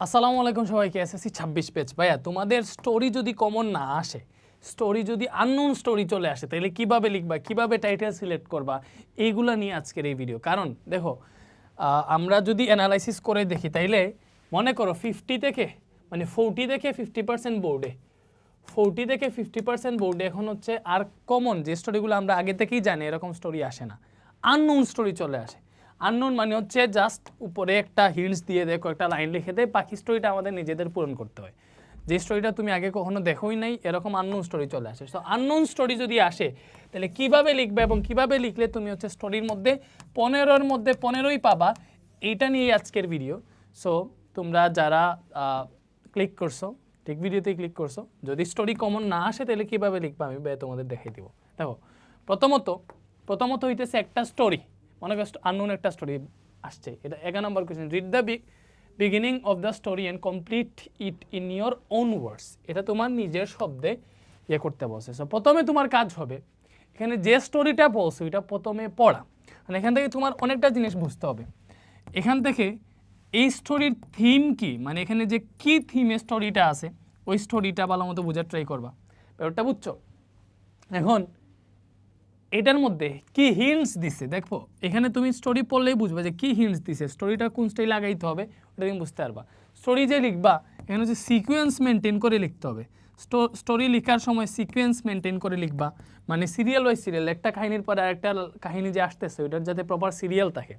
আসসালামু আলাইকুম সবাইকে। SSC 26 page. ভাইয়া তোমাদের স্টোরি যদি কমন না আসে, স্টোরি যদি আননোন স্টোরি চলে আসে, তাহলে কিভাবে লিখবা, কিভাবে টাইটেল সিলেক্ট করবা, এইগুলা নিয়ে আজকের এই ভিডিও। কারণ দেখো আমরা যদি অ্যানালাইসিস করে দেখি তাইলে মনে করো 50 থেকে 40 থেকে 50% বোর্ডে, 40 থেকে 50% বোর্ডে এখন হচ্ছে আর কমন যে স্টোরিগুলো আমরা আগে থেকেই জানি এরকম স্টোরি আসে না, আননোন স্টোরি চলে আসে। আননোন মানে হচ্ছে জাস্ট উপরে একটা হিন্টস দিয়ে দেয়, কয়েকটা লাইন লিখে দেয়, বাকি স্টোরিটা আমাদের নিজেদের পূরণ করতে হয়। যে স্টোরিটা তুমি আগে কখনো দেখোই নাই এরকম আননোন স্টোরি চলে আসে। সো আননোন স্টোরি যদি আসে তাহলে কীভাবে লিখবে এবং কীভাবে লিখলে তুমি হচ্ছে স্টোরির মধ্যে 15-র মধ্যে 15ই পাবা, এইটা নিয়ে আজকের ভিডিও। সো তোমরা যারা ক্লিক করছো, ঠিক ভিডিওতেই ক্লিক করছো, যদি স্টোরি কমন না আসে তাহলে কীভাবে লিখবা আমি তোমাদের দেখিয়ে দিব। দেখো প্রথমত হইতেছে একটা স্টোরি, মনে করো আননোন একটা স্টোরি আসছে, এটা 11 নম্বর question. Read the beginning of the story and complete it in your own words. এটা তোমার নিজের শব্দে ইয়ে করতে বলছে। সো প্রথমে তোমার কাজ হবে এখানে যে স্টোরিটা বলছো এটা প্রথমে পড়া, মানে এখান থেকে তোমার অনেকটা জিনিস বুঝতে হবে। এখান থেকে এই স্টোরির থিম কি, মানে এখানে যে কি থিমে স্টোরিটা আছে ওই স্টোরিটা ভালো মতো বোঝার ট্রাই করবা, ব্যাপারটা বুঝছো? এখন এটার মধ্যে কি হিন্টস দিছে দেখো, এখানে তুমি স্টোরি পড়লেই বুঝবে যে কি হিন্টস দিছে, স্টোরিটা কোন স্টাইলে লাগাইতে হবে ওটা তুমি বুঝতে পারবা। স্টোরি যে লিখবা এখানে হচ্ছে সিকোয়েন্স মেনটেন করে লিখতে হবে। স্টোরি লেখার সময় সিকোয়েন্স মেনটেন করে লিখবা, মানে সিরিয়াল ওয়াইজ সিরিয়াল, একটা কাহিনীর পর আরেকটা কাহিনী যে আসতেছে ওইটার যাতে প্রপার সিরিয়াল থাকে,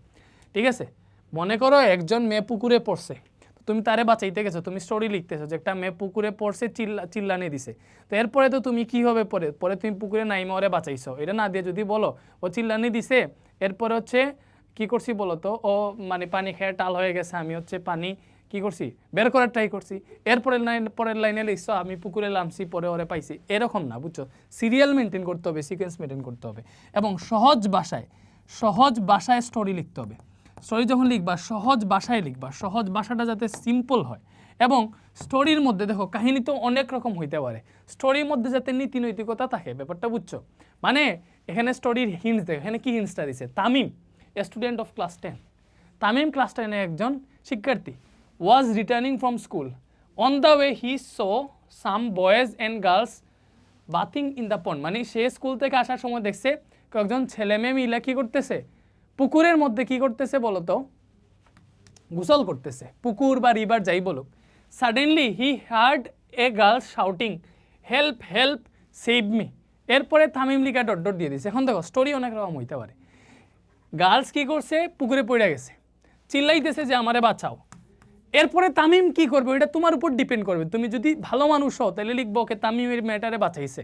ঠিক আছে? মনে করো একজন মেয়ে পুকুরে পড়ছে, তুমি তারে বাঁচাইতে গেছো, তুমি স্টোরি লিখতেছো যে একটা মেয়ে পুকুরে পড়ছে, চিল্লানি দিছে, তো এরপরে তো তুমি কি হবে, পরে তুমি পুকুরে নাইমা ওরে বাঁচাইছো, এটা না দিয়ে যদি বলো ও চিল্লানি দিছে, এরপরে হচ্ছে কি করছি বলো তো, ও মানে পানি খেয়ে টাল হয়ে গেছে, আমি হচ্ছে পানি কি করছি বের করার ট্রাই করছি, পরের লাইনে লিখছো আমি পুকুরে নামছি পরে ওরে পাইছি, এরকম না, বুঝছো? সিরিয়াল মেনটেন করতে হবে, সিকোয়েন্স মেনটেন করতে হবে এবং সহজ ভাষায় স্টোরি লিখতে হবে। স্টোরি যখন লিখবা সহজ ভাষায় লিখবা, সহজ ভাষাটা যাতে সিম্পল হয়। এবং স্টোরির মধ্যে দেখো কাহিনী তো অনেক রকম হইতে পারে, স্টোরির মধ্যে যাতে নীতি নৈতিকতা থাকে, ব্যাপারটা বুঝছো? মানে এখানে স্টোরির হিন্টস দেখো, এখানে কি হিন্টসটা দিছে, Tamim student of class 10, Tamim class 10 একজন শিক্ষার্থী, was returning from school, on the way he so some boys and girls bathing in the pond, মানে সে স্কুল থেকে আসার সময় দেখছে কয়েকজন ছেলে মেয়ে মিলে কি করতেছে, পুকুরের মধ্যে কি করতেছে বলতো, গোসল করতেছে, পুকুর বা রিভার যাই বলুক। Suddenly he heard a girl shouting help help save me, এরপরে তামিম লিখা ডট ডট দিয়ে দিছে। এখন দেখো স্টোরি অনেক রকম হইতে পারে, গার্লস কি করছে পুকুরে পড়ে গেছে, চিল্লাইতেছে যে আমারে বাঁচাও, এরপরে তামিম কি করবে এটা তোমার উপর ডিপেন্ড করবে। তুমি যদি ভালো মানুষ হও তাহলে লিখবো ওকে তামিমের মেয়েটারে বাঁচাইছে।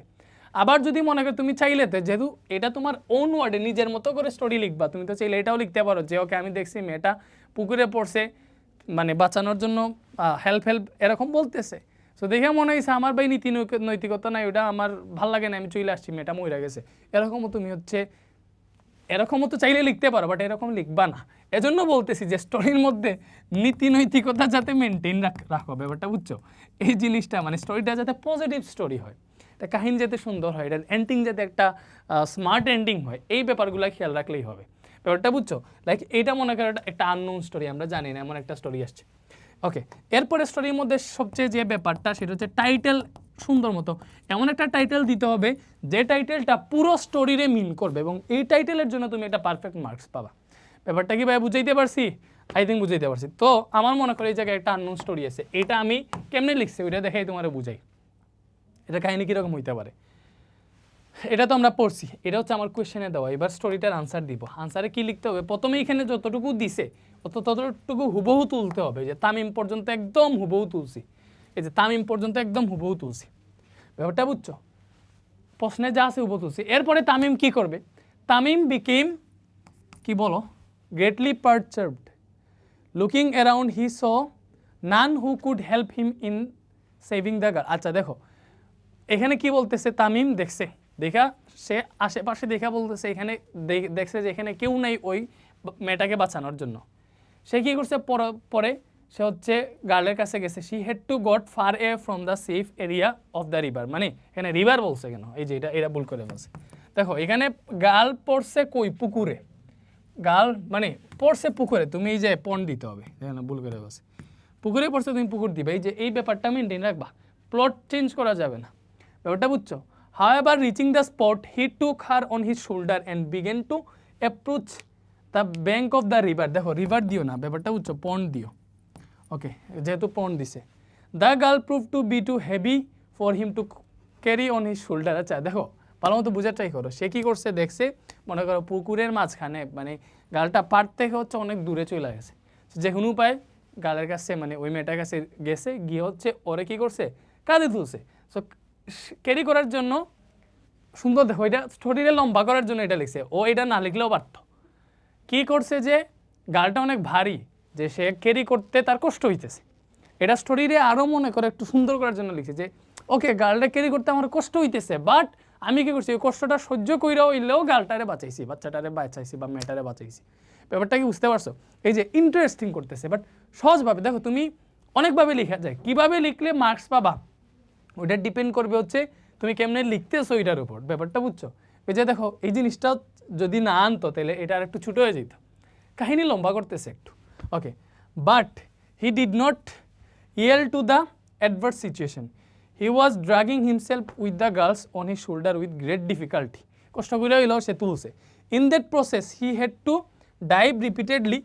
আবার যদি মনে করো তুমি চাইলে, যেহেতু এটা তোমার ওন ওয়ার্ডে নিজের মতো করে স্টোরি লিখবা, তুমি তো চাইলে এটাও লিখতে পারো যে ওকে আমি দেখছি মেয়েটা পুকুরে পড়ছে, মানে বাঁচানোর জন্য হেল্প এরকম বলতেছে, সো দেখে মনে হয়েছে আমার ভাই নীতি নৈতিকতা নাই, ওটা আমার ভাল লাগে না, আমি চলে আসছি, মেয়েটা মরে গেছে, এরকমও তুমি হচ্ছে এরকমও তো চাইলে লিখতে পারো, বাট এরকম লিখবা না। এজন্য বলতেছি যে স্টোরির মধ্যে নীতি নৈতিকতা যাতে মেনটেন রাখো, ব্যাপারটা বুঝছো? এই জিনিসটা মানে স্টোরিটা যাতে পজিটিভ স্টোরি হয়, তা কাহিনী যাতে সুন্দর হয়, এটার এন্ডিং যাতে একটা স্মার্ট এন্ডিং হয়, এই ব্যাপারগুলো খেয়াল রাখলেই হবে, ব্যাপারটা বুঝছো? লাইক এইটা মনে করো একটা আননোন স্টোরি, আমরা জানি না এমন একটা স্টোরি আসছে, ওকে। এরপরে স্টোরির মধ্যে সবচেয়ে যে ব্যাপারটা সেটা হচ্ছে টাইটেল, সুন্দর মতো এমন একটা টাইটেল দিতে হবে যে টাইটেলটা পুরো স্টোরিরে মিন করবে, এবং এই টাইটেলের জন্য তুমি একটা পারফেক্ট মার্কস পাবা। ব্যাপারটা কি ভাই বুঝাইতে পারছি? আই থিঙ্ক বুঝাইতে পারছি। তো আমার মনে করি এই জায়গায় একটা আননোন স্টোরি আছে, এটা আমি কেমনে লিখছি ওইটা দেখাই তোমার বুঝাই, এটা কাহিনী কীরকম হইতে পারে। এটা তো আমরা পড়ছি, এটা হচ্ছে আমার কোয়েশ্চেনে দেওয়া, এবার স্টোরিটার আনসার দিব। আনসারে কি লিখতে হবে, প্রথমে এখানে যতটুকু দিছে ততটুকু হুবহু তুলতে হবে, যে তামিম পর্যন্ত একদম হুবহু তুলছি, এই যে তামিম পর্যন্ত একদম হুবহু তুলছি, ব্যাপারটা বুঝছো? প্রশ্নে যা আছে হুবহু তুলছি। এরপরে তামিম কি করবে, তামিম বিকেম কি বলো, greatly perturbed, looking around he saw none who could help him in saving the girl. আচ্ছা দেখো এখানে কি বলতেছে, তামিম দেখছে, দেখা সে আশেপাশে দেখা বলতেছে এখানে দেখছে যে এখানে কেউ নাই ওই মেয়েটাকে বাঁচানোর জন্য, সে কী করছে পরে সে হচ্ছে গার্লের কাছে গেছে, she had to got far a from the safe area of the river, মানে এখানে রিভার বলছে কেন, এই যে এটা ভুল করে বলছে। দেখো এখানে গার্ল পড়ছে কই, পুকুরে, গার্ল মানে পড়ছে পুকুরে, তুমি এই যে পন্ড দিতে হবে, এখানে ভুল করে বলছে, পুকুরে পড়ছে তুমি পুকুর দিবে, এই যে এই ব্যাপারটা মেনটেন রাখবা, প্লট চেঞ্জ করা যাবে না, ব্যাপারটা বুঝছো? However, reaching the spot, he took her on his shoulder and began to approach the bank of the river. দেখো রিভার দিও না, ব্যাপারটা বুঝছো, পন্ড দিও। ওকে, যেহেতু পন্ড দিছে। The girl proved to be too heavy for him to carry on his shoulder. আচ্ছা দেখো ভালো মতো বোঝার ট্রাই করো, সে কি করছে দেখছে, মনে করো পুকুরের মাঝখানে মানে গালটা পাড় থেকে হচ্ছে অনেক দূরে চলে গেছে, যে কোনো উপায় গালের কাছে মানে ওই মেয়েটার কাছে গেছে, গিয়ে হচ্ছে ওরে কি করছে, কাঁধে তুলছে। সো ক্যারি করার জন্য সুন্দর, দেখো এটা স্টোরিটা লম্বা করার জন্য এটা লিখছে, ও এটা না লিখলেও পারত। কি করছে যে গালটা অনেক ভারী, যে সে ক্যারি করতে তার কষ্ট হইতেছে, এটা স্টোরিরে আরও মনে করে একটু সুন্দর করার জন্য লিখছে যে ওকে গালটা ক্যারি করতে আমার কষ্ট হইতেছে, বাট আমি কি করছি ওই কষ্টটা সহ্য কইরা হইলেও গালটারে বাঁচাইছি, বাচ্চাটারে বাঁচাইছি বা মেয়েটারে বাঁচাইছি। ব্যাপারটা কি বুঝতে পারছো? এই যে ইন্টারেস্টিং করতেছে, বাট সহজভাবে দেখো, তুমি অনেকভাবে লেখা যায়, কিভাবে লিখলে মার্কস পাবা ওইটা ডিপেন্ড করবে হচ্ছে তুমি কেমনে লিখতেছো ওইটার উপর, ব্যাপারটা বুঝছো? এই যে দেখো এই জিনিসটা যদি না আনতো তাহলে এটা আর একটু ছোটো হয়ে যেত, কাহিনী লম্বা করতেছে একটু। Okay, but he did not yield to the adverse situation. He was dragging himself with the girls on his shoulder with great difficulty. কষ্ট করে হইলেও সে তুলছে। In that process, he had to dive repeatedly.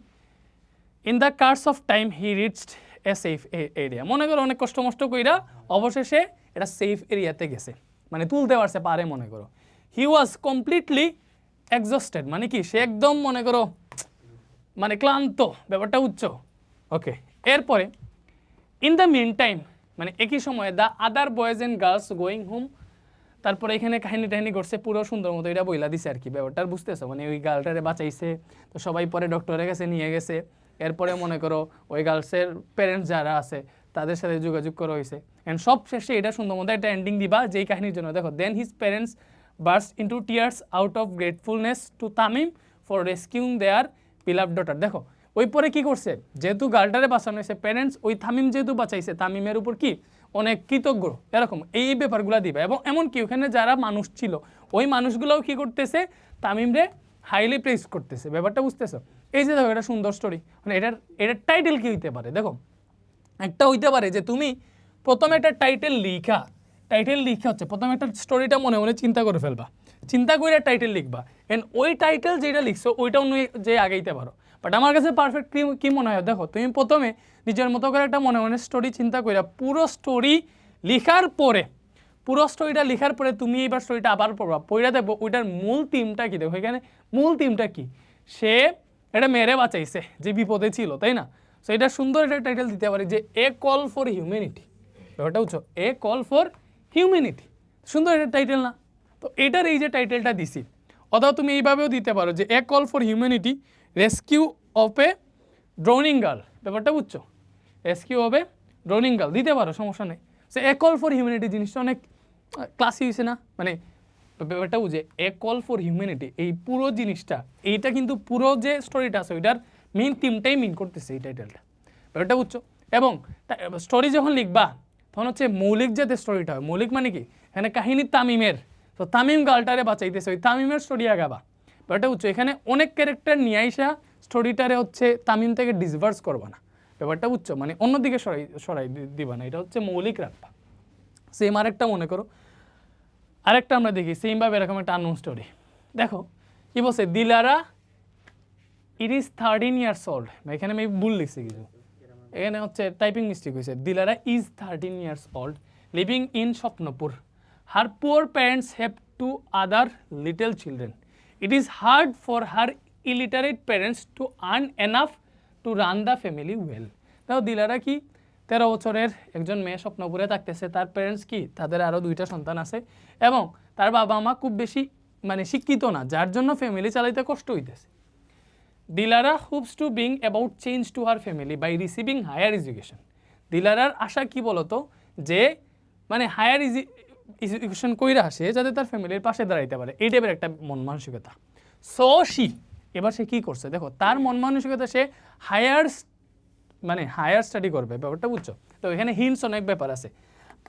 In the course of time, he reached a safe area. মনে করো অনেক কষ্ট মষ্ট কইরা অবশেষে এটা সেফ এরিয়াতে গেছে, মানে তুলতে পারছে পারে মনে করো। He was completely exhausted, মানে কি সে একদম মনে করো মানে ক্লান্ত, ব্যাপারটা উচ্চ। ওকে, এরপরে ইন দ্য মিন টাইম, মানে একই সময়ে the other boys and girls going home, তারপরে এখানে কাহিনী টাহিনী করছে পুরো সুন্দর মতো এটা বইলা দিছে আর কি, ব্যাপারটা বুঝতেছো? মানে ওই গার্লটারে বাঁচাইছে, তো সবাই পরে ডক্টরের কাছে নিয়ে গেছে, এরপরে মনে করো ওই গার্লসের প্যারেন্টস যারা আছে তাদের সাথে যোগাযোগ করা হয়েছে, অ্যান্ড সব শেষে এটা সুন্দর মতো একটা এন্ডিং দিবা যেই কাহিনীর জন্য। দেখো, then his parents burst into tears out of gratefulness to Tamim for rescuing their beloved daughter. দেখো ওই পরে কি করছে, যেহেতু গার্লটারে বাঁচানো হয়েছে, প্যারেন্টস ওই তামিম যেহেতু বাঁচাইছে, তামিমের উপর কি অনেক কৃতজ্ঞ, এরকম এই ব্যাপারগুলো দিবে। এবং এমনকি ওখানে যারা মানুষ ছিল ওই মানুষগুলোও কি করতেছে, তামিমরে হাইলি প্রেস করতেছে, ব্যাপারটা বুঝতেছো? এই যে দেখো এটা সুন্দর স্টোরি, মানে এটার টাইটেল কি হইতে পারে? দেখো একটা হইতে পারে যে তুমি প্রথমে একটা টাইটেল লিখা হচ্ছে প্রথমে একটা স্টোরিটা মনে মনে চিন্তা করে ফেলবা, চিন্তা করে টাইটেল লিখবা, এন্ড ওই টাইটেল যেটা লিখছো ওইটা অন্য যে আগাইতে পারো। বাট আমার কাছে পারফেক্ট কি মনে হয়, দেখো তুমি প্রথমে নিজের মতো করে একটা মনে মনে স্টোরি চিন্তা করে পুরো স্টোরি লিখার পরে, পুরো স্টোরিটা লিখার পরে তুমি এইবার স্টোরিটা আবার পড়বা, পড়া দেখবো ওইটার মূল থিমটা কি। দেখো এখানে মূল থিমটা কি, সে এটা মেরে বাঁচাইছে যে বিপদে ছিল, তাই না? সো এটা সুন্দর একটা টাইটেল দিতে পারি যে এ কল ফর হিউম্যানিটি, ব্যাপারটা বুঝছো? এ কল ফর হিউম্যানিটি, সুন্দর একটা টাইটেল না? তো এটার এই যে টাইটেলটা দিছি, অথবা তুমি এইভাবেও দিতে পারো যে a call for humanity rescue of a drowning girl, ব্যাপারটা বুঝছো? Rescue of a drowning girl দিতে পারো, সমস্যা নেই। সে এ কল ফর হিউম্যানিটি জিনিসটা অনেক ক্লাসি হয়েছে না? মানে ব্যাপারটা বুঝে এ কল ফর হিউম্যানিটি, এই পুরো জিনিসটা, এইটা কিন্তু পুরো যে স্টোরিটা আছে ওইটার মেইন থিমটাই মিন করতেছে এই টাইটেলটা, ব্যাপারটা বুঝছো? এবং স্টোরি যখন লিখবা তখন হচ্ছে মৌলিক যাতে স্টোরিটা হয়, মৌলিক মানে কি এখানে কাহিনী তামিমের, তো তামিম গার্লটারে বাঁচাইতেছে, ওই তামিমের স্টোরি আগাবা, ব্যাপারটা বুঝছো? এখানে অনেক ক্যারেক্টার নিয়ে আইসা স্টোরিটারে হচ্ছে তামিম থেকে ডিসভার্স করবা না, ব্যাপারটা বুঝছো? মানে অন্যদিকে সরাই দিবা না, এটা হচ্ছে মৌলিক রাখবা। সেম আরেকটা মনে করো, আরেকটা আমরা দেখি সেমভাবে এরকম একটা আননোন স্টোরি। দেখো কি বলছে, Dilara it is 13 years old, এখানে আমি ভুল লিখছি কিছু, এখানে হচ্ছে টাইপিং মিস্টেক হয়েছে। Dilara is 13 years old living in Swapnapur, her poor parents have 2 other little children. It is hard for her illiterate parents to earn enough to run the family well. দেখো দিলারা কি 13 বছরের একজন মেয়ে স্বপ্নপুরে থাকতেছে, তার প্যারেন্টস কি তাদের আরও 2টা সন্তান আছে, এবং তার বাবা মা খুব বেশি মানে শিক্ষিত না, যার জন্য ফ্যামিলি চালাইতে কষ্ট হইতেছে। Dilara hopes to bring about change to her family by receiving higher education. দিলারার আশা কি বলতো, যে মানে হায়ার এডুকেশন কইরা আসে যাতে তার ফ্যামিলির পাশে দাঁড়াইতে পারে, এই টাইপের একটা মন মানসিকতা। সো এবার সে কী করছে, দেখো তার মন মানসিকতা, সে হায়ার স্টাডি করবে, ব্যাপারটা বুঝছো? তো এখানে হিন্টস অনেক ব্যাপার আছে,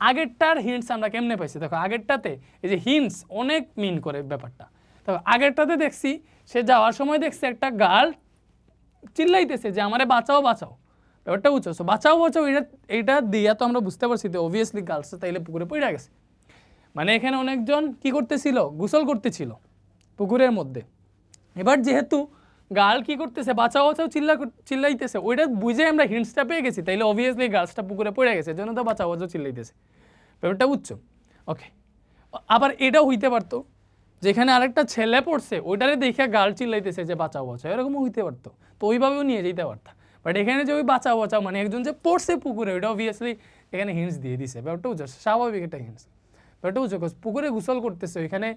আগেরটার হিন্টস আমরা কেমনে পাইছি, দেখো আগেরটাতে এই যে হিন্টস অনেক মিন করে ব্যাপারটা। তবে আগেরটাতে দেখছি সে যাওয়ার সময় দেখছে একটা গার্ল চিল্লাইতেছে যে আমারে বাঁচাও বাঁচাও, ব্যাপারটা বুঝছো? সো বাঁচাও বাঁচাও এটা দিয়া তো আমরা বুঝতে পারছি যে অবভিয়াসলি গার্লস তাইলে পুকুরে পড়ে গেছে। মানে এখানে অনেকজন কি করতেছিল, গোসল করতেছিল পুকুরের মধ্যে। এবার যেহেতু গার্ল কি করতেছে, বাঁচাও বাঁচাও চিল্লাইতেছে, ওইটা বুঝে আমরা হিন্টসটা পেয়ে গেছি, তাইলে অবভিয়াসলি গার্লসটা পুকুরে পড়ে গেছে, জন্য তো বাঁচাও বাঁচাও চিল্লাইতেছে। ব্যাপারটা বুঝছো? ওকে, আবার এটাও হইতে পারতো যেখানে আরেকটা ছেলে পড়ছে ওইটারে দেখে গার্ল চিল্লাইতেছে যে বাঁচাও বাঁচাও, এরকমও হইতে পারতো, তো ওইভাবেও নিয়ে যেতে পারতাম। বাট এখানে যে ওই বাঁচাও বাঁচাও মানে একজন যে পড়ছে পুকুরে, ওইটা অবভিয়াসলি এখানে হিন্টস দিয়ে দিছে। ব্যাপারটা বুঝছো? স্বাভাবিক একটা হিন্টস। ব্যাপারটা বুঝছো? পুকুরে গোসল করতেছে, ওইখানে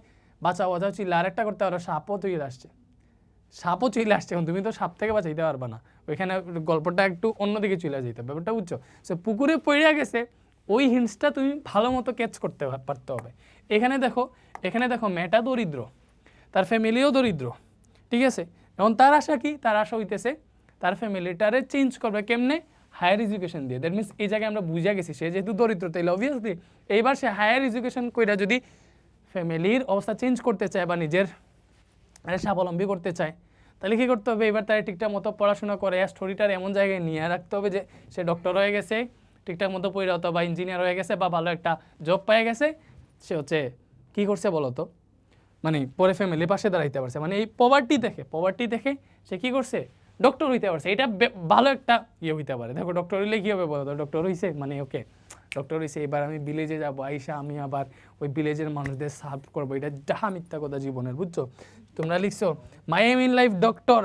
বাঁচাও বাঁচাও চিল্লা, আরেকটা করতে পারো সাপও চলে আসছে, সাপও চলে আসছে, এখন তুমি তো সাপ থেকে বাঁচাইতে পারবা না, ওইখানে গল্পটা একটু অন্যদিকে চলে যেতে। ব্যাপারটা বুঝছো? সে পুকুরে পড়ে গেছে, ওই হিন্টসটা তুমি ভালো মতো ক্যাচ করতে পারতে হবে। এখানে দেখো মেয়েটা দরিদ্র, তার ফ্যামিলিও দরিদ্র, ঠিক আছে? এখন তার আশা কি? তার আশা হইতেছে তার ফ্যামিলিটারে চেঞ্জ করবে কেমনে? হায়ার এডুকেশন দিয়ে। দ্যাট মিনস এই জায়গায় আমরা বুঝে গেছি সে যেহেতু দরিদ্র, তাইলে অবভিয়াসলি এইবার সে হায়ার এডুকেশন কইরা যদি ফ্যামিলির অবস্থা চেঞ্জ করতে চায় বা নিজের স্বাবলম্বী করতে চায়, তাহলে কী করতে হবে? এবার তার ঠিকঠাক মতো পড়াশোনা করে স্টোরিটার এমন জায়গায় নিয়ে রাখতে হবে যে সে ডক্টর হয়ে গেছে, ঠিকঠাক মতো পড়ে হতো, বা ইঞ্জিনিয়ার হয়ে গেছে, বা ভালো একটা জব পেয়ে গেছে, সে হচ্ছে কী করছে বলো তো, মানে পরে ফ্যামিলির পাশে দাঁড়াইতে পারছে, মানে এই পভার্টি দেখে সে কী করছে? ডক্টর হইতে পারছে। এটা ভালো একটা ইয়ে হইতে পারে। দেখো ডক্টর হইলে কী হবে বলো তো? ডক্টর হইছে মানে ওকে ডক্টর হইছে, এবার আমি ভিলেজে যাবো, আইসা আমি আবার ওই ভিলেজের মানুষদের সার্ভ করবো, এটা যাহা মিথ্যা কথা জীবনের, বুঝছো? তোমরা লিখছো মাই এম ইন লাইফ ডক্টর,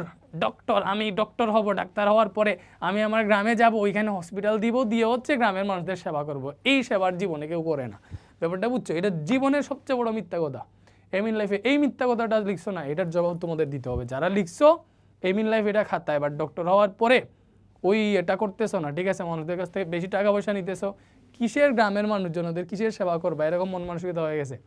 আমি ডক্টর হব, ডাক্তার হওয়ার পরে আমি আমার গ্রামে যাব, ওইখানে হসপিটাল দিব, দিয়ে হচ্ছে গ্রামের মানুষদের সেবা করব। এই সেবার জীবনে কেউ করে না। ব্যাপারটা বুঝছো? এটা জীবনের সবচেয়ে বড় মিথ্যা কথা। এম ইন লাইফে এই মিথ্যা কথাটা লিখছো না, এটার জবাব তোমাদের দিতে হবে। যারা লিখছো এম ইন লাইফ এটা খাতায়, বাট ডক্টর হওয়ার পরে ওই এটা করতেছো না, ঠিক আছে? মানুষদের কাছ থেকে বেশি টাকা পয়সা নিতেছো, কিসের গ্রামের মানুষজনদের কিসের সেবা করবা, এরকম মন মানসিকতা হয়ে গেছে।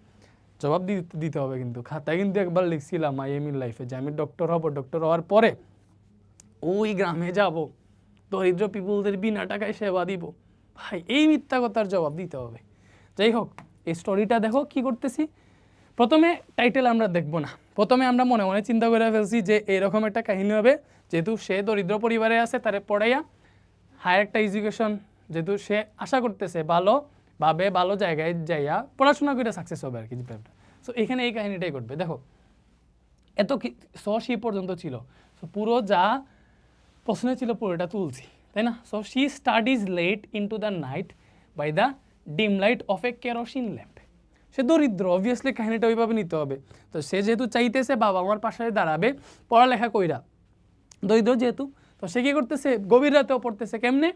জবাব দিতে হবে কিন্তু। খাতায় কিন্তু একবার লিখছিলাম আই এম ইন লাইফে যে আমি ডক্টর হব, ডক্টর হওয়ার পরে ওই গ্রামে যাব, দরিদ্র পিপুলদের বিনা টাকায় সেবা দিব। ভাই এই মিথ্যা কথার জবাব দিতে হবে। যাই হোক, এই স্টোরিটা দেখো কি করতেছি। প্রথমে টাইটেল আমরা দেখব না, প্রথমে আমরা মনে মনে চিন্তা করে ফেলছি যে এরকম একটা কাহিনী হবে, যেহেতু সে দরিদ্র পরিবারে আছে, তারে পড়াইয়া হায়ার একটা এডুকেশন, যেহেতু সে আশা করতেছে ভালোভাবে ভালো জায়গায় যাইয়া পড়াশোনা করে সাকসেস হবে আর কি। সো এখানে এই কাহিনীটাই ঘটবে। দেখো এত কি সে পর্যন্ত ছিল, সো পুরো যা প্রশ্ন ছিল পুরোটা তুলছি, তাই না? So she studies late into the night by the dim light of a kerosene lamp. সে দরিদ্র, অবভিয়াসলি কাহিনীটা ওইভাবে নিতে হবে। তো সে যেহেতু চাইতেছে বাবা আমার পাশে দাঁড়াবে পড়ালেখা কইরা, দরিদ্র যেহেতু, তো সে কী করতেছে? গভীর রাতেও পড়তেছে। কেমনে?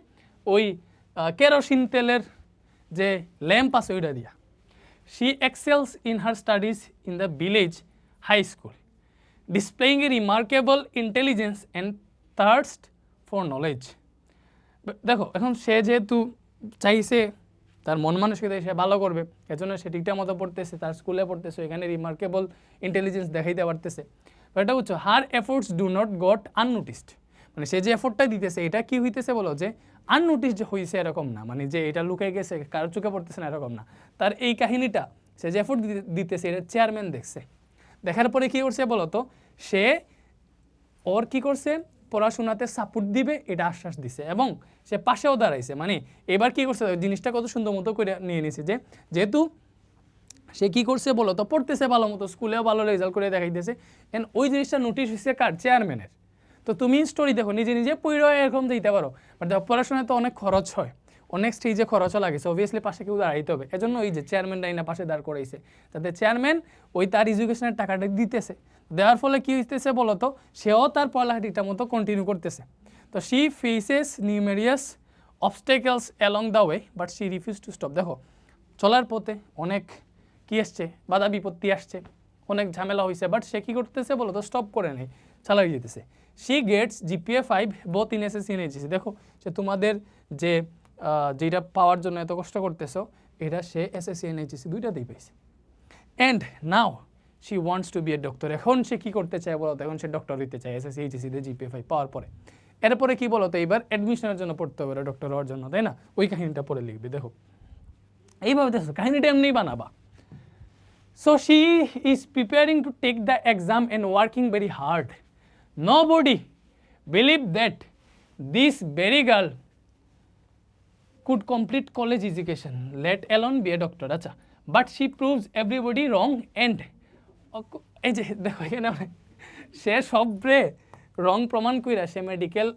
ওই কেরোসিন তেলের যে ল্যাম্প আছে ওইটা দিয়া। She excels in her studies in the village high school, displaying a remarkable intelligence and thirst for knowledge. দেখো এখন সে যেহেতু চাইছে তার মন মানসিকতা সে ভালো করবে, এজন্য সে ঠিকঠাক মতো পড়তেছে, তার স্কুলে পড়তেছে, এখানে রিমার্কেবল ইন্টেলিজেন্স দেখাইতে পারতেছে। এটা বুঝছো? Her efforts do not got unnoticed, মানে সে যে এফোর্টটা দিতেছে এটা কি হইতেছে বলো, যে আননোটিসড হয়েছে এরকম না, মানে যে এটা লুকাই গেছে কারোর চোখে পড়তেছে না এরকম না। তার এই কাহিনীটা সে যে এফোর্ট দিতেছে এটা চেয়ারম্যান দেখছে, দেখার পরে কী করছে বলো তো? সে ওর কী করছে? পড়াশোনাতে সাপোর্ট দিবে এটা আশ্বাস দিছে, এবং সে পাশেও দাঁড়াইছে। মানে এবার কী করছে? জিনিসটা কত সুন্দর মতো করে নিয়ে নিছে, যে যেহেতু সে কী করছে বলো তো? পড়তেছে ভালো মতো, স্কুলেও ভালো রেজাল্ট করে দেখাইতেছে, অ্যান্ড ওই জিনিসটা নোটিশ হচ্ছে কার? চেয়ারম্যানের। তো তুমি স্টোরি দেখো, নিজে নিজে পড়ে এরকম দিতে পারো, বাট পড়াশোনায় তো অনেক খরচ হয়, অনেক স্টেজে খরচও লাগেছে, অবভিয়াসলি পাশে কেউ দাঁড়াইতে হবে। এজন্য ওই যে চেয়ারম্যান ডাইনা পাশে দাঁড় করাইছে, যাতে চেয়ারম্যান ওই তার এডুকেশনের টাকাটা দিতেছে, দেওয়ার ফলে কী হইতেছে বলো তো? সেও তার পড়ালেখাটিটার মতো কন্টিনিউ করতেছে। তো she faces numerous obstacles along the way but she refuse to stop. দেখো চলার পথে অনেক কী আসছে, বাধা বিপত্তি আসছে, অনেক ঝামেলা হয়েছে, বাট সে কী করতেছে বলো তো? স্টপ করে নেই, চালাই যেতেছে। She gets GPA 5 both in SSC and HSC। দেখো সে তোমাদের যে যেটা পাওয়ার জন্য এত কষ্ট করতেছো, এটা সে SSC and HSC দুইটাতেই পাইছে। And now she wants to be a doctor. এখন সে কী করতে চায় বলো তো? এখন সে ডক্টর হইতে চায় SSC HSCতে GPA 5 পাওয়ার পরে। এরপরে কী বলো তো? এইবার অ্যাডমিশনের জন্য পড়তে হবে ডক্টর হওয়ার জন্য, তাই না? ওই কাহিনীটা পড়ে লিখবে। দেখো এইভাবে দেখো কাহিনীটা এমনিই বানাবা। So she is preparing to take the exam and working very hard. Nobody believed that this very girl could complete college education, let alone be a doctor. আচ্ছা, but she proves everybody wrong and এই যে দেখো এখানে সে সবরে রং প্রমাণ কইরা সে medical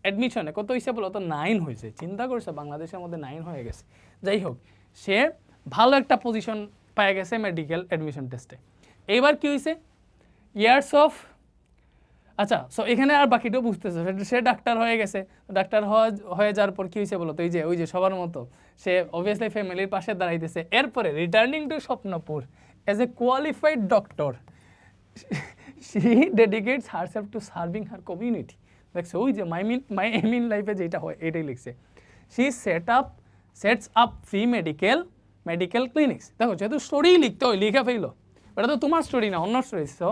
অ্যাডমিশনে কত হয়েছে বলো তো 9 হয়েছে। চিন্তা করছে বাংলাদেশের মধ্যে 9 হয়ে গেছে। যাই হোক, সে ভালো একটা পজিশন পেয়ে গেছে মেডিকেল অ্যাডমিশন টেস্টে। এইবার কি হয়েছে, ইয়ার্স অফ, আচ্ছা সো এখানে আর বাকিটাও বুঝতেছে, সে ডাক্তার হয়ে গেছে। ডাক্তার হয়ে যাওয়ার পর কী হয়েছে বলো তো, ওই যে সবার মতো সে অবভিয়াসলি ফ্যামিলির পাশে দাঁড়াইতেছে। এরপরে returning to Swapnapur as a qualified doctor she dedicates herself to serving her community. দেখছো ওই যে মাই এম ইন লাইফে যেটা হয় এটাই লিখছে। She sets up free medical clinics. দেখো যেহেতু স্টোরি লিখতে হয়, লিখে ফেলো, এটা তো তোমার স্টোরি না, অন্য স্টোরি। সো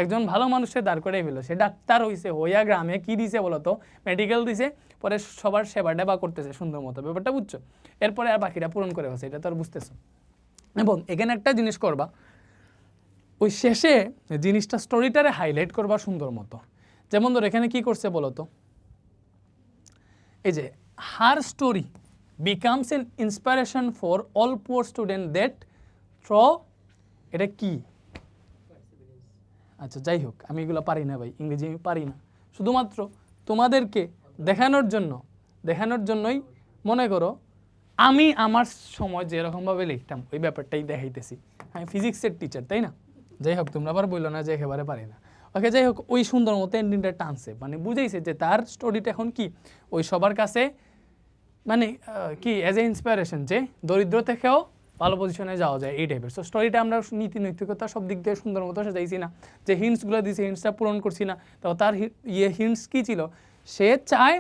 একজন ভালো মানুষের দাঁড় করে ফেলো, সে ডাক্তার হয়েছে, হইয়া গ্রামে কী দিছে বলো তো, মেডিকেল দিছে, পরে সবার সেবা টেবা করতেছে সুন্দর মতো, ব্যাপারটা বুঝছো? এরপরে আর বাকিটা পূরণ করে হচ্ছে, এটা তো আর বুঝতেছো। এবং এখানে একটা জিনিস করবা, ওই শেষে জিনিসটা স্টোরিটারে হাইলাইট করবা সুন্দর মতো। যেমন ধর এখানে কি করছে বলো তো, এই যে her story becomes an inspiration for all poor student that through, এটা কি, আচ্ছা যাই হোক আমি এগুলো পারি না ভাই, ইংরেজি আমি পারি না, শুধুমাত্র তোমাদেরকে দেখানোর জন্যই মনে করো আমি আমার সময় যেরকমভাবে লিখতাম ওই ব্যাপারটাই দেখাইতেছি। আমি ফিজিক্সের টিচার, তাই না? যাই হোক তোমরা আবার বললো না যে একেবারে পারি না। ওকে যাই হোক, ওই সুন্দর মতো এন্ডিংটা টানছে, মানে বুঝাইছে যে তার স্টোরিটা এখন কি ওই সবার কাছে মানে কি অ্যাজ এ ইন্সপিরেশন, যে দরিদ্র থেকেও ভালো পজিশনে যাওয়া যায় এই টাইপের। সো স্টোরিটা আমরা নীতি নৈতিকতা সব দিক দিয়ে সুন্দর মতো সাজাইছি না, যে হিন্টসগুলো দিয়েছি হিন্টসটা পূরণ করছি না। তো তার হিন্টস কী ছিল, সে চায়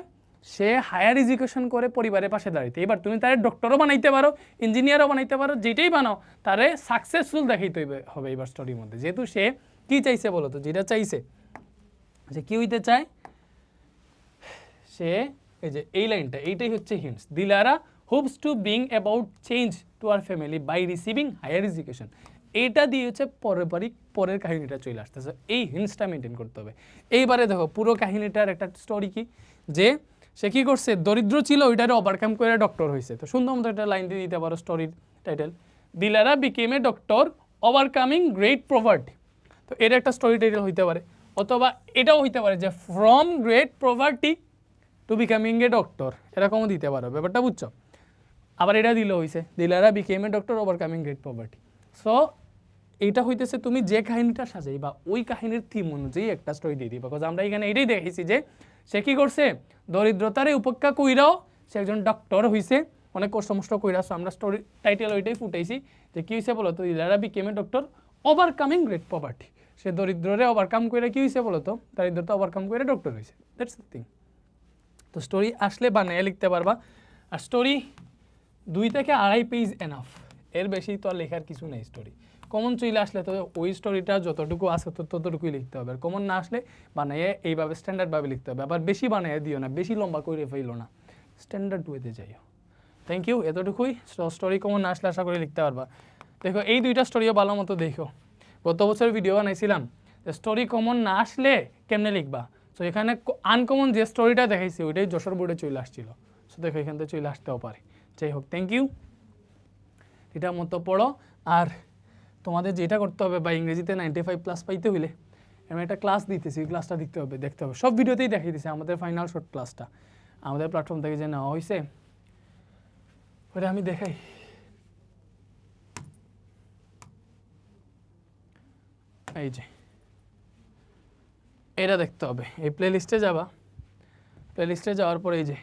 সে হায়ার এডুকেশন করে পরিবারের পাশে দাঁড়াইতে। এবার তুমি তারে ডক্টরও বানাইতে পারো, ইঞ্জিনিয়ারও বানাইতে পারো, যেটাই বানাও তারে সাকসেসফুল দেখাইতে হবে এবার স্টোরির মধ্যে। যেহেতু সে কী চাইছে বলো তো, যেটা চাইছে যে কী হইতে চায় সে, এই যে এই লাইনটা, এইটাই হচ্ছে hints. Dilara hopes to bring about change to our family by receiving higher education. এইটা দিয়ে হচ্ছে পরের কাহিনীটা চলে আসতেছে, এই হিন্টসটা মেনটেন করতে হবে। এইবারে দেখো পুরো কাহিনীটার একটা স্টোরি কি, যে সে কী করছে, দরিদ্র ছিল ওইটারে ওভারকাম করে ডক্টর হয়েছে। তো সুন্দর মতো একটা লাইন দিয়ে দিতে পারো স্টোরির title, Dilara became a doctor overcoming great poverty. তো এটা একটা স্টোরি টাইটেল হইতে পারে, অথবা এটাও হইতে পারে যে from great poverty to becoming a doctor, এরকমও দিতে পারো, ব্যাপারটা বুঝছো? আবার এটা দিলে হয়েছে Dilara became a doctor overcoming great poverty. So এইটা হইতেছে তুমি যে কাহিনীটা সাজাই বা ওই কাহিনীর থিম অনুযায়ী একটা স্টোরি দিয়ে দিবা। বিকজ আমরা এখানে এটাই দেখেছি যে সে কী করছে, দরিদ্রতারে উপেক্ষা কইরাও সে একজন ডক্টর হয়েছে, অনেক কষ্ট মষ্ট কইরা। সো আমরা স্টোরি টাইটেল ওইটাই ফুটাইছি যে কী হয়েছে বলো তো, Dilara became a doctor overcoming great poverty. সে দরিদ্ররে ওভারকাম করে কী হয়েছে বলো তো, দারিদ্রতা ওভারকাম করে ডক্টর হয়েছে। That's the thing. তো স্টোরি আসলে বানিয়ে লিখতে পারবা। আর স্টোরি 2 থেকে 2.5 পেজ এনাফ, এর বেশি তো আর লেখার কিছু নেই। স্টোরি কমন চলে আসলে তো ওই স্টোরিটা যতটুকু আছে ততটুকুই লিখতে হবে। আর কমন না আসলে বানিয়ে এইভাবে স্ট্যান্ডার্ডভাবে লিখতে হবে। আবার বেশি বানিয়ে দিও না, বেশি লম্বা করে ফেলো না, স্ট্যান্ডার্ড ওয়েতে যাইও। থ্যাংক ইউ, এতটুকুই। স্টোরি কমন না আসলে আশা করি লিখতে পারবা। দেখো এই 2টা স্টোরিও ভালো মতো দেখো। গত বছর ভিডিও বানাইছিলাম যে স্টোরি কমন না আসলে কেমনে লিখবা। সো এখানে আনকমন যে স্টোরিটা দেখাইছি ওইটাই যশোর বোর্ডে চলে আসছিল। সো দেখো এখান থেকে চলে আসতেও পারে। যাই হোক, থ্যাংক ইউ। এটার মতো পড়ো। আর তোমাদের যেটা করতে হবে বা ইংরেজিতে 95+ পাইতে হইলে আমি একটা ক্লাস দিতেছি, ওই ক্লাসটা দেখতে হবে। সব ভিডিওতেই দেখিয়ে দিচ্ছি আমাদের ফাইনাল শর্ট ক্লাসটা আমাদের প্ল্যাটফর্ম থেকে যে নেওয়া হয়েছে, ওটা আমি দেখাই। এই যে এটা দেখতে হবে, এই প্লেলিস্টে যাবা, প্লেলিস্টে যাওয়ার পরে এই যে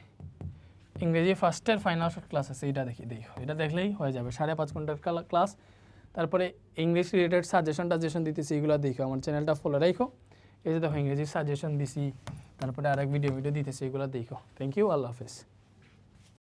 ইংরেজি ফার্স্টের ফাইনাল শর্ট ক্লাস আছে, এটা দেখো, এটা দেখলেই হয়ে যাবে। 5.5 ঘন্টার ক্লাস। তারপরে ইংলিশ রিলেটেড সাজেশন দিতেছি, এগুলো দেখো। আমার চ্যানেলটা ফলো রাখো। এই যে দেখো ইংরেজি সাজেশন দিছি, তারপরে আরেক ভিডিও দিতেছি, এগুলো দেখো। থ্যাংক ইউ, আল্লাহ হাফেজ।